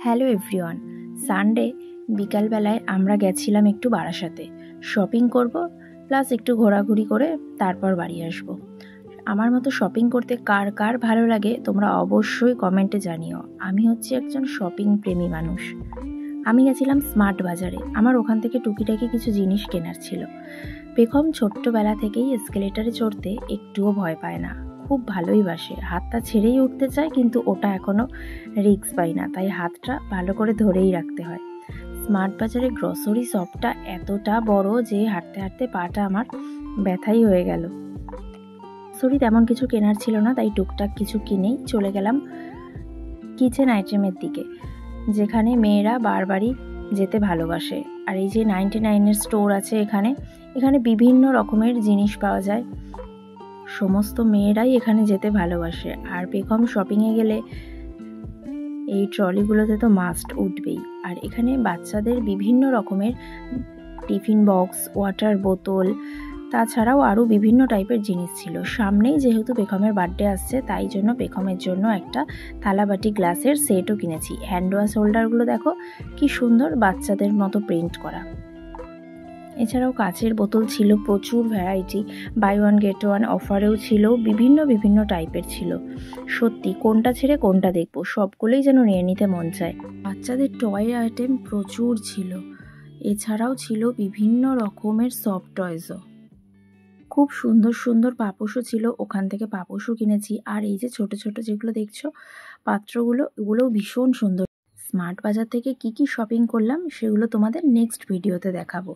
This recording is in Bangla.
Hello everyone. সানডে বিকালবেলায় আমরা গেছিলাম একটু বারাসাতে শপিং করব, প্লাস একটু ঘোরাঘুরি করে তারপর বাড়ি আসব। আমার মতো শপিং করতে কার কার ভালো লাগে তোমরা অবশ্যই কমেন্টে জানিও। আমি হচ্ছি একজন শপিং প্রেমী মানুষ। আমি গেছিলাম স্মার্ট বাজারে, আমার ওখান থেকে টুকিটাকি কিছু জিনিস কেনার ছিল। বেগম ছোট্টবেলা থেকেই এসকেলেটারে চড়তে একটুও ভয় পায় না, খুব ভালোই বাসে। হাতটা ছেড়েই উঠতে চায়, কিন্তু ওটা এখনো রিস্ক পাই না, তাই হাতটা ভালো করে ধরেই রাখতে হয়। স্মার্ট বাজারে গ্রসারি শপটা এতটা বড় যে হাঁটতে হাঁটতে পাটা আমার ব্যথাই হয়ে গেল। গ্রসারি তেমন কিছু কেনার ছিল না, তাই টুকটাক কিছু কিনেই চলে গেলাম কিচেন আইটেমের দিকে, যেখানে মেয়েরা বারবারই যেতে ভালোবাসে। আর এই যে 99-এর স্টোর আছে, এখানে বিভিন্ন রকমের জিনিস পাওয়া যায়। সমস্ত মেয়েরাই এখানে যেতে ভালোবাসে। আর বেগম শপিংয়ে গেলে এই ট্রলিগুলোতে তো মাস্ট উঠবেই। আর এখানে বাচ্চাদের বিভিন্ন রকমের টিফিন বক্স, ওয়াটার বোতল, তাছাড়াও আরও বিভিন্ন টাইপের জিনিস ছিল। সামনেই যেহেতু বেগমের বার্থডে আসছে, তাই জন্য বেগমের জন্য একটা থালাবাটি গ্লাসের সেটও কিনেছি। হ্যান্ড ওয়াশ হোল্ডারগুলো দেখো কি সুন্দর, বাচ্চাদের মতো প্রিন্ট করা। এছাড়াও কাচের বোতল ছিল, প্রচুর variety, buy one get one অফারেও ছিল, বিভিন্ন টাইপের ছিল। সত্যি কোনটা ছেড়ে কোনটা দেখবো, সবগুলোই যেন নিয়ে নিতে মন চায়। বাচ্চাদের টয় আইটেম প্রচুর ছিল, এছাড়াও ছিল বিভিন্ন রকমের সফট টয়সও। খুব সুন্দর সুন্দর পাপোশও ছিল, ওখান থেকে পাপোশও কিনেছি। আর এই যে ছোট ছোট যেগুলো দেখছো পাত্রগুলো, এগুলোও ভীষণ সুন্দর। স্মার্ট বাজার থেকে কি কি শপিং করলাম সেগুলো তোমাদের নেক্সট ভিডিওতে দেখাবো।